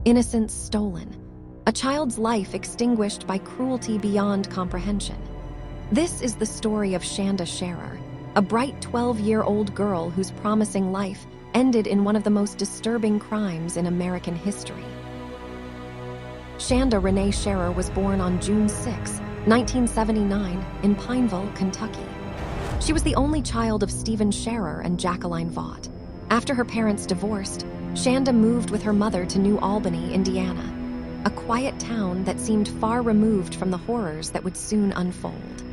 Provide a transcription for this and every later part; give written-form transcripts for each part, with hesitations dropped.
innocence stolen, a child's life extinguished by cruelty beyond comprehension. This is the story of Shanda Sharer, a bright 12-year-old girl whose promising life ended in one of the most disturbing crimes in American history. Shanda Renee Sharer was born on June 6, 1979, in Pineville, Kentucky. She was the only child of Stephen Sharer and Jacqueline Vaught. After her parents divorced, Shanda moved with her mother to New Albany, Indiana, a quiet town that seemed far removed from the horrors that would soon unfold.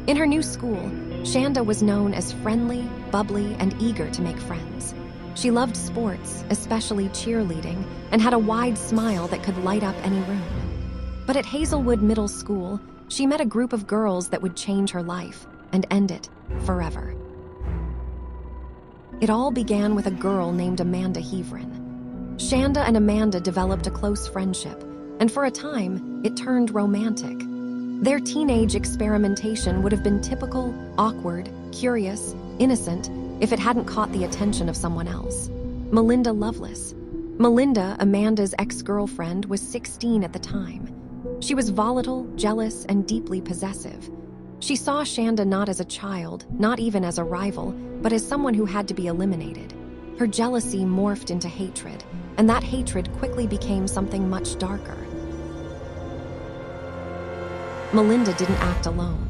In her new school, Shanda was known as friendly, bubbly, and eager to make friends. She loved sports, especially cheerleading, and had a wide smile that could light up any room. But at Hazelwood Middle School, she met a group of girls that would change her life and end it forever. It all began with a girl named Amanda Heavrin. Shanda and Amanda developed a close friendship, and for a time, it turned romantic. Their teenage experimentation would have been typical, awkward, curious, innocent, if it hadn't caught the attention of someone else. Melinda Lovelace. Melinda, Amanda's ex-girlfriend, was 16 at the time. She was volatile, jealous, and deeply possessive. She saw Shanda not as a child, not even as a rival, but as someone who had to be eliminated. Her jealousy morphed into hatred, and that hatred quickly became something much darker. Melinda didn't act alone.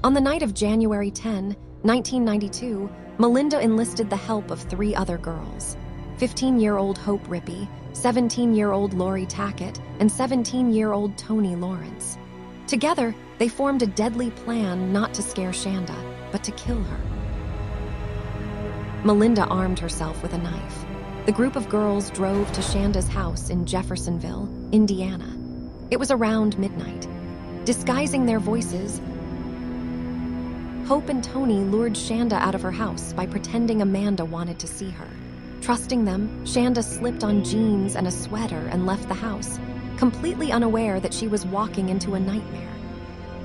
On the night of January 10, 1992, Melinda enlisted the help of 3 other girls: 15-year-old Hope Rippey, 17-year-old Lori Tackett, and 17-year-old Toni Lawrence. Together, they formed a deadly plan not to scare Shanda, but to kill her. Melinda armed herself with a knife. The group of girls drove to Shanda's house in Jeffersonville, Indiana. It was around midnight. Disguising their voices, Hope and Toni lured Shanda out of her house by pretending Amanda wanted to see her. Trusting them, Shanda slipped on jeans and a sweater and left the house, completely unaware that she was walking into a nightmare.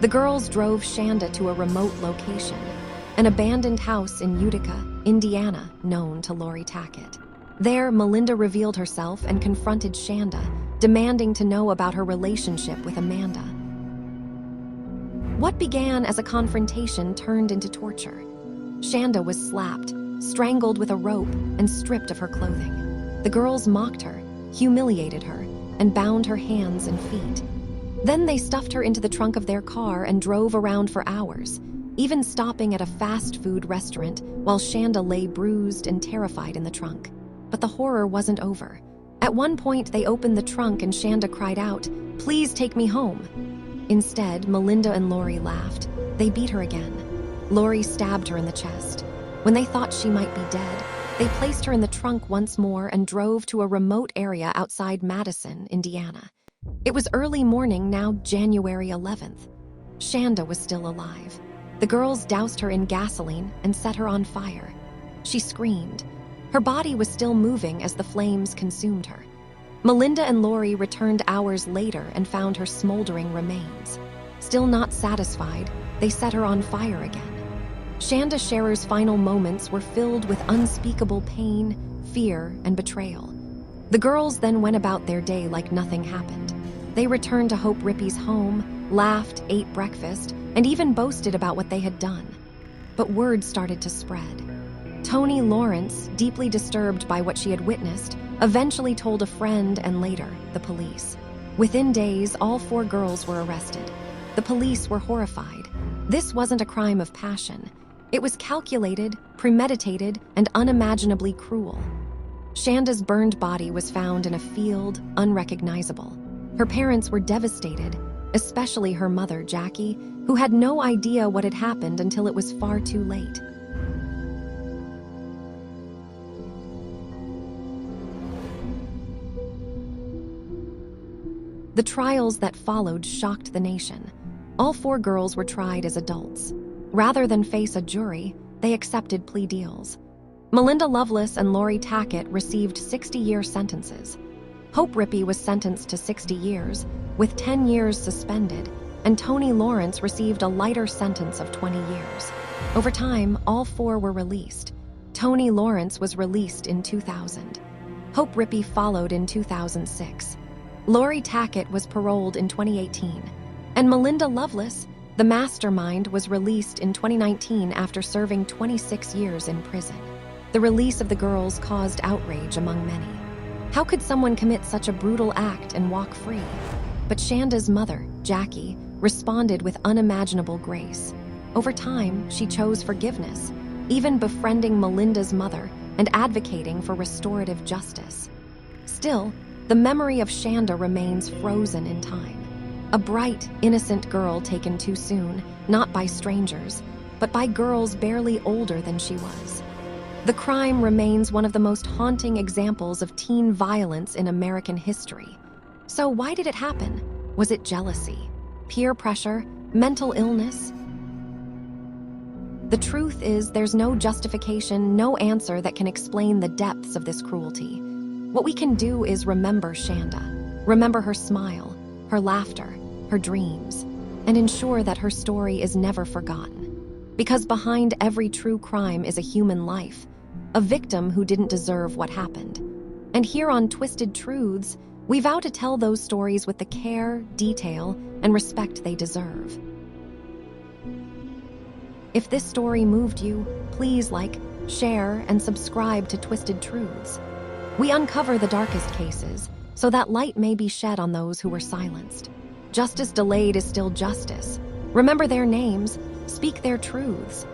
The girls drove Shanda to a remote location, an abandoned house in Utica, Indiana, known to Lori Tackett. There, Melinda revealed herself and confronted Shanda, demanding to know about her relationship with Amanda. What began as a confrontation turned into torture. Shanda was slapped, strangled with a rope, and stripped of her clothing. The girls mocked her, humiliated her, and bound her hands and feet. Then they stuffed her into the trunk of their car and drove around for hours, even stopping at a fast food restaurant while Shanda lay bruised and terrified in the trunk. But the horror wasn't over. At one point, they opened the trunk and Shanda cried out, "Please take me home." Instead, Melinda and Lori laughed. They beat her again. Lori stabbed her in the chest. When they thought she might be dead, they placed her in the trunk once more and drove to a remote area outside Madison, Indiana. It was early morning, now January 11th. Shanda was still alive. The girls doused her in gasoline and set her on fire. She screamed. Her body was still moving as the flames consumed her. Melinda and Lori returned hours later and found her smoldering remains. Still not satisfied, they set her on fire again. Shanda Sharer's final moments were filled with unspeakable pain, fear, and betrayal. The girls then went about their day like nothing happened. They returned to Hope Rippey's home, laughed, ate breakfast, and even boasted about what they had done. But word started to spread. Toni Lawrence, deeply disturbed by what she had witnessed, eventually told a friend and later, the police. Within days, all 4 girls were arrested. The police were horrified. This wasn't a crime of passion. It was calculated, premeditated, and unimaginably cruel. Shanda's burned body was found in a field, unrecognizable. Her parents were devastated, especially her mother, Jackie, who had no idea what had happened until it was far too late. The trials that followed shocked the nation. All 4 girls were tried as adults. Rather than face a jury, they accepted plea deals. Melinda Lovelace and Lori Tackett received 60-year sentences. Hope Rippey was sentenced to 60 years, with 10 years suspended, and Toni Lawrence received a lighter sentence of 20 years. Over time, all 4 were released. Toni Lawrence was released in 2000. Hope Rippey followed in 2006. Lori Tackett was paroled in 2018. And Melinda Loveless, the mastermind, was released in 2019 after serving 26 years in prison. The release of the girls caused outrage among many. How could someone commit such a brutal act and walk free? But Shanda's mother, Jackie, responded with unimaginable grace. Over time, she chose forgiveness, even befriending Melinda's mother and advocating for restorative justice. Still, the memory of Shanda remains frozen in time. A bright, innocent girl taken too soon, not by strangers, but by girls barely older than she was. The crime remains one of the most haunting examples of teen violence in American history. So why did it happen? Was it jealousy, peer pressure, mental illness? The truth is, there's no justification, no answer that can explain the depths of this cruelty. What we can do is remember Shanda, remember her smile, her laughter, her dreams, and ensure that her story is never forgotten. Because behind every true crime is a human life, a victim who didn't deserve what happened. And here on Twisted Truths, we vow to tell those stories with the care, detail, and respect they deserve. If this story moved you, please like, share, and subscribe to Twisted Truths. We uncover the darkest cases, so that light may be shed on those who were silenced. Justice delayed is still justice. Remember their names, speak their truths,